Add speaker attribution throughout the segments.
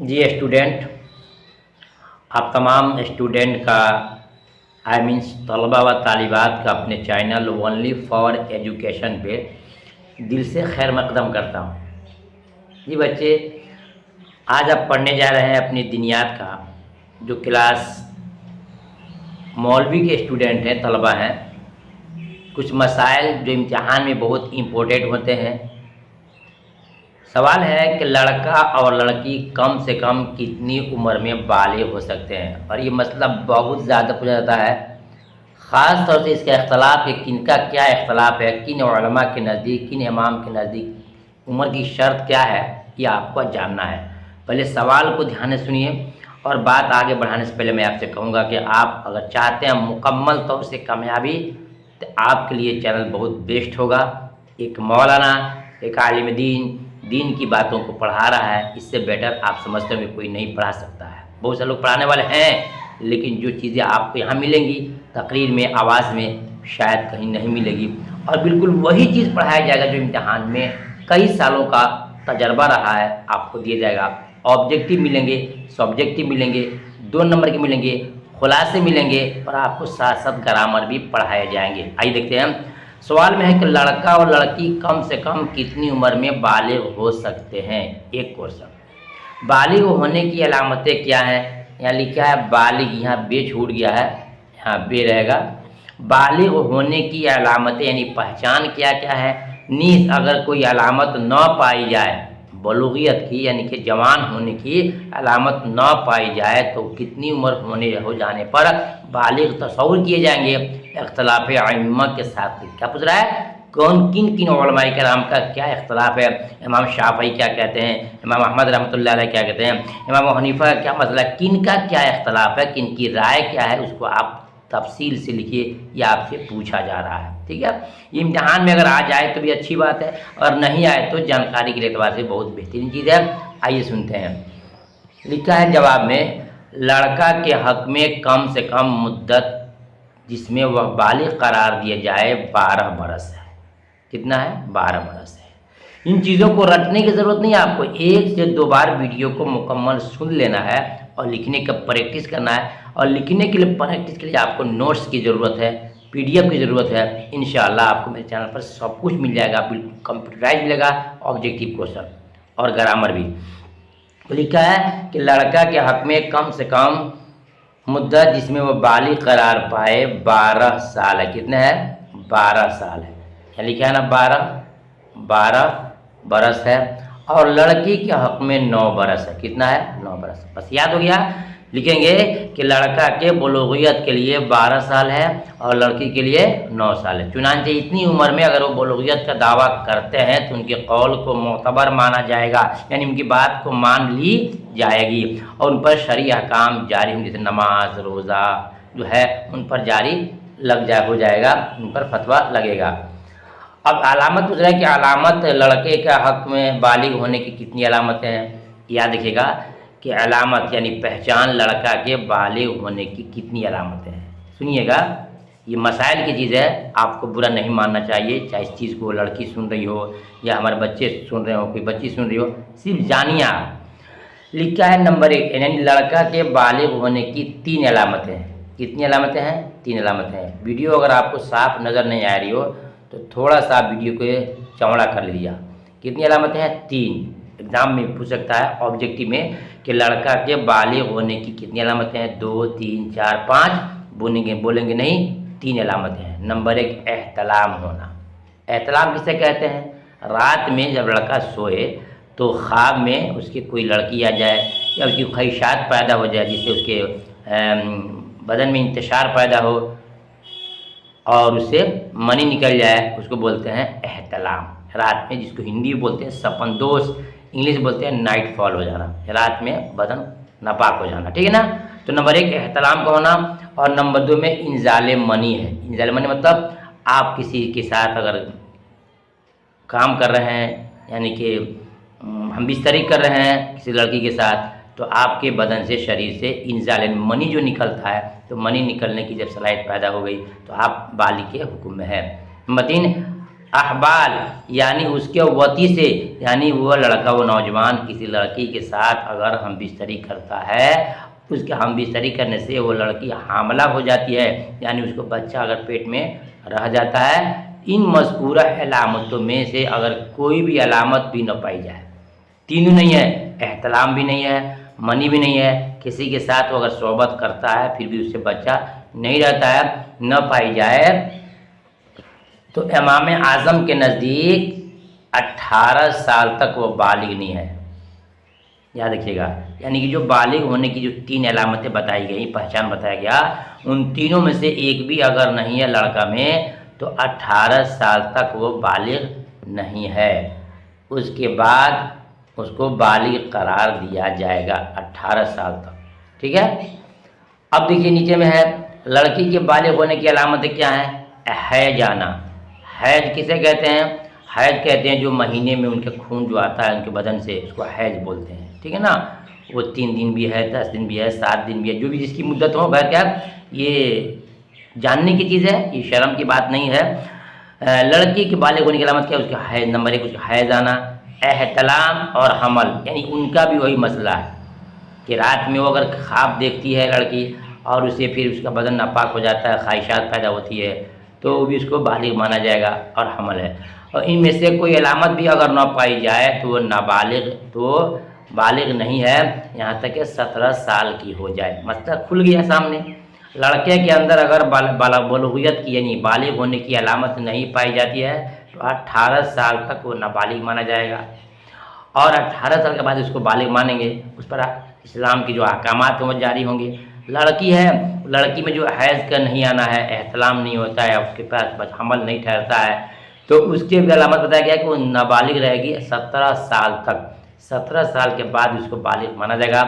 Speaker 1: जी student, आप तमाम student का मीन्स तलबा व तालिबात का अपने चैनल ओनली फॉर एजुकेशन पे दिल से खैर मकदम करता हूँ। जी बच्चे, आज आप पढ़ने जा रहे हैं अपनी दिनियात का जो क्लास मौलवी के स्टूडेंट हैं, तलबा हैं। कुछ मसाइल जो इम्तिहान में बहुत इम्पोर्टेंट होते हैं। सवाल है कि लड़का और लड़की कम से कम कितनी उम्र में बालिग हो सकते हैं, और ये मसला बहुत ज़्यादा पूछा जाता है। ख़ास तौर से इसका इख्तलाफ है, किनका क्या इख्तलाफ है, किन उलमा के नज़दीक, किन इमाम के नज़दीक उम्र की शर्त क्या है, ये आपको जानना है। पहले सवाल को ध्यान से सुनिए, और बात आगे बढ़ाने से पहले मैं आपसे कहूँगा कि आप अगर चाहते हैं मुकम्मल तौर से कामयाबी, तो आपके लिए चैनल बहुत बेस्ट होगा। एक मौलाना, एक आलिम दीन की बातों को पढ़ा रहा है, इससे बेटर आप समझते हो कोई नहीं पढ़ा सकता है। बहुत से लोग पढ़ाने वाले हैं, लेकिन जो चीज़ें आपको यहाँ मिलेंगी तकरीर में, आवाज़ में, शायद कहीं नहीं मिलेगी। और बिल्कुल वही चीज़ पढ़ाया जाएगा जो इम्तिहान में कई सालों का तजर्बा रहा है, आपको दिया जाएगा। ऑब्जेक्टिव मिलेंगे, सब्जेक्टिव मिलेंगे, 2 नंबर के मिलेंगे, खुलासे मिलेंगे, और आपको साथ साथ ग्रामर भी पढ़ाए जाएंगे। आइए देखते हैं। सवाल में है कि लड़का और लड़की कम से कम कितनी उम्र में बालिग हो सकते हैं। एक क्वेश्चन, बालिग होने की अलामतें क्या हैं। यहाँ लिखा है बालिग, यहाँ बे छूट गया है, यहाँ बे रहेगा। बालिग होने की अलामतें यानी पहचान क्या क्या है। नीस, अगर कोई अलामत न पाई जाए बलूगियत की, यानी कि जवान होने की अलामत न पाई जाए, तो कितनी उम्र होने हो जाने पर बालिग तस्वुर किए जाएंगे। इख्तलाफ अइम्मा के साथ क्या पूछ रहा है, कौन किन किन उलमाए कराम का क्या इख्तलाफ है। इमाम शाफई क्या कहते हैं, इमाम अहमद रहमतुल्लाह अलैह क्या कहते हैं, इमाम हनीफा का क्या मसला, किन का क्या इख्तलाफ है, किन की राय क्या है, उसको आप तफसील से लिखिए। यह आपसे पूछा जा रहा है, ठीक है। इम्तिहान में अगर आ जाए तो भी अच्छी बात है, और नहीं आए तो जानकारी के एतबार से बहुत बेहतरीन चीज़ है। आइए सुनते हैं। लिखा है जवाब में, लड़का के हक़ में कम से कम मुद्दत जिसमें वह बालिग करार दिया जाए 12 बरस है। कितना है? 12 बरस है। इन चीज़ों को रटने की ज़रूरत नहीं है, आपको 1 से 2 बार वीडियो को मुकम्मल सुन लेना है और लिखने का प्रैक्टिस करना है। और लिखने के लिए, प्रैक्टिस के लिए आपको नोट्स की ज़रूरत है, PDF की ज़रूरत है। इंशाअल्लाह आपको मेरे चैनल पर सब कुछ मिल जाएगा, बिल्कुल कंप्यूटराइज मिलेगा, ऑब्जेक्टिव क्वेश्चन और ग्रामर भी। लिखा है कि लड़का के हक़ में कम से कम मुद्दत जिसमें वो बालिग करार पाए 12 साल है। कितने है? 12 साल है। क्या लिखा है ना, 12 बरस है। और लड़की के हक़ में 9 बरस है। कितना है? 9 बरस। बस याद हो गया। लिखेंगे कि लड़का के बुलूगियत के लिए 12 साल है और लड़की के लिए 9 साल है। चुनांचे इतनी उम्र में अगर वो बुलूगियत का दावा करते हैं तो उनके कौल को मोतबर माना जाएगा, यानी उनकी बात को मान ली जाएगी और उन पर शरई अहकाम जारी होंगे, जैसे नमाज, रोज़ा जो है उन पर जारी हो जाएगा, उन पर फतवा लगेगा। अब अलामत पूछ रहा है कि अलामत लड़के के हक़ में बालिग होने की कितनी अलामतें हैं। याद रखिएगा कि अलामत यानी पहचान लड़का के बालिग होने की कितनी अलामतें हैं। सुनिएगा, ये मसाइल की चीज़ है, आपको बुरा नहीं मानना चाहिए। चाहे इस चीज़ को लड़की सुन रही हो या हमारे बच्चे सुन रहे हो, कोई बच्ची सुन रही हो, सिर्फ जानिए आप। लिखा है नंबर 1, यानी लड़का के बालिग होने की 3 अलामतें हैं। कितनी अलामतें हैं? 3 अलामतें हैं। वीडियो अगर आपको साफ नज़र नहीं आ रही हो तो थोड़ा सा वीडियो को चौड़ा कर लीजिए। कितनी अलामतें हैं? 3। एग्ज़ाम में पूछ सकता है ऑब्जेक्टिव में कि लड़का के बालिग होने की कितनी अलामतें हैं। 2, 3, 4, 5 बोलेंगे नहीं, 3 अलामतें हैं। नंबर 1, एहतलाम होना। एहतलाम किसे कहते हैं? रात में जब लड़का सोए तो ख्वाब में उसकी कोई लड़की आ जाए या उसकी ख्वाहिशात पैदा हो जाए, जिससे उसके बदन में इंतशार पैदा हो और उससे मनी निकल जाए, उसको बोलते हैं एहतलाम। रात में, जिसको हिंदी में बोलते हैं सपनदोष, इंग्लिश बोलते हैं नाइट फॉल हो जाना, रात में बदन नापाक हो जाना, ठीक है ना। तो नंबर 1 एहतलाम का होना, और नंबर 2 में इंजाले मनी है। इंजाले मनी मतलब आप किसी के साथ अगर काम कर रहे हैं, यानी कि हम बिस्तरी कर रहे हैं किसी लड़की के साथ, तो आपके बदन से, शरीर से इंजाल मनी जो निकलता है, तो मनी निकलने की जब सलाहियत पैदा हो गई तो आप बालिग के हुक्म में है। नंबर 3 احبال یعنی اس کے وتی سے، یعنی وہ لڑکا وہ نوجوان کسی لڑکی کے ساتھ اگر ہم بستری کرتا ہے، اس کے ہم بستری کرنے سے وہ لڑکی حاملہ ہو جاتی ہے، یعنی اس کو بچہ اگر پیٹ میں رہ جاتا ہے، ان مذکورہ علامتوں میں سے اگر کوئی بھی علامت بھی نہ پائی جائے، تینوں نہیں ہے، احتلام بھی نہیں ہے، منی بھی نہیں ہے، کسی کے ساتھ وہ اگر صحبت کرتا ہے پھر بھی اس سے بچہ نہیں رہتا ہے، نہ پائی جائے، تو امام اعظم کے نزدیک 18 سال تک وہ بالغ نہیں ہے۔ یاد رکھیے گا، یعنی کہ جو بالغ ہونے کی جو 3 علامتیں بتائی گئی، پہچان بتایا گیا، ان تینوں میں سے ایک بھی اگر نہیں ہے لڑکا میں تو 18 سال تک وہ بالغ نہیں ہے، اس کے بعد اس کو بالغ قرار دیا جائے گا 18 سال تک، ٹھیک ہے۔ اب دیکھیے نیچے میں ہے لڑکی کے بالغ ہونے کی علامتیں کیا ہیں؟ حیض آنا۔ حیض کسے کہتے ہیں؟ حیض کہتے ہیں جو مہینے میں ان کے خون جو آتا ہے ان کے بدن سے، اس کو حیض بولتے ہیں، ٹھیک ہے نا۔ وہ 3 دن بھی ہے، 10 دن بھی ہے، 7 دن بھی ہے، جو بھی جس کی مدت ہو، بہر کیا یہ جاننے کی چیز ہے، یہ شرم کی بات نہیں ہے۔ لڑکی کے بالغ ہونے کی علامت کیا ہے؟ اس کا حیض، نمبر 1 اس کا حیض آنا، احتلام اور حمل، یعنی ان کا بھی وہی مسئلہ ہے کہ رات میں وہ اگر خواب دیکھتی ہے لڑکی اور اسے پھر اس کا بدن ناپاک ہو جاتا ہے، خواہشات پیدا ہوتی ہے، تو وہ بھی اس کو بالغ مانا جائے گا، اور حمل ہے۔ اور ان میں سے کوئی علامت بھی اگر نہ پائی جائے تو وہ نابالغ، تو بالغ نہیں ہے، یہاں تک کہ 17 سال کی ہو جائے۔ مسئلہ کھل گیا سامنے۔ لڑکے کے اندر اگر بلوغیت کی یعنی بالغ ہونے کی علامت نہیں پائی جاتی ہے تو 18 سال تک وہ نابالغ مانا جائے گا، اور 18 سال کے بعد اس کو بالغ مانیں گے، اس پر اسلام کی جو احکامات ہیں وہ جاری ہوں گے۔ لڑکی ہے، لڑکی میں جو حیض کا نہیں آنا ہے، احتلام نہیں ہوتا ہے، اس کے پاس حمل نہیں ٹھہرتا ہے، تو اس کی بھی علامت بتایا گیا کہ وہ نابالغ رہے گی 17 سال تک۔ 17 سال کے بعد اس کو بالغ مانا جائے گا۔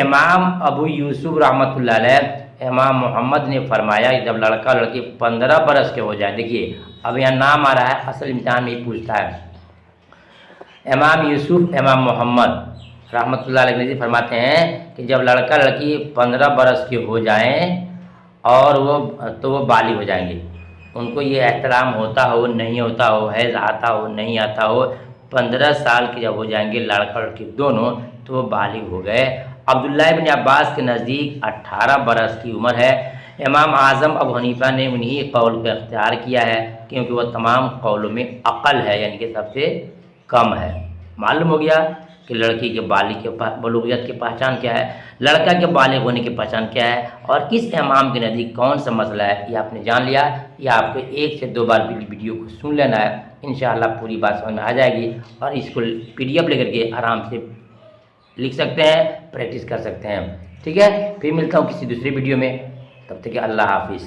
Speaker 1: امام ابو یوسف رحمۃ اللہ علیہ، امام محمد نے فرمایا کہ جب لڑکا لڑکی 15 برس کے ہو جائے، دیکھیے اب یہاں نام آ رہا ہے، اصل امتحان میں پوچھتا ہے، امام یوسف امام محمد رحمۃ اللہ علیہ فرماتے ہیں کہ جب لڑکا لڑکی 15 برس کے ہو جائیں اور وہ بالغ ہو جائیں گے، ان کو یہ احترام ہوتا ہو نہیں ہوتا ہو، حیض آتا ہو نہیں آتا ہو، 15 سال کے جب ہو جائیں گے لڑکا لڑکی دونوں، تو وہ بالغ ہو گئے۔ عبداللہ ابن عباس کے نزدیک 18 برس کی عمر ہے۔ امام اعظم ابو حنیفہ نے انہی قول کو اختیار کیا ہے کیونکہ وہ تمام قولوں میں اقل ہے، یعنی کہ سب سے کم ہے۔ معلوم ہو گیا کہ لڑکی کے بلوغیت کی پہچان کیا ہے، لڑکا کے بالغ ہونے کی پہچان کیا ہے، اور کس امام کے نزدیک کون سا مسئلہ ہے، یہ آپ نے جان لیا۔ یہ آپ کو 1 سے 2 بار ویڈیو کو سن لینا ہے، انشاءاللہ پوری بات سمجھ میں آ جائے گی، اور اس کو PDF لے کر کے آرام سے لکھ سکتے ہیں، پریکٹس کر سکتے ہیں، ٹھیک ہے۔ پھر ملتا ہوں کسی دوسری ویڈیو میں، تب تک کہ اللہ حافظ۔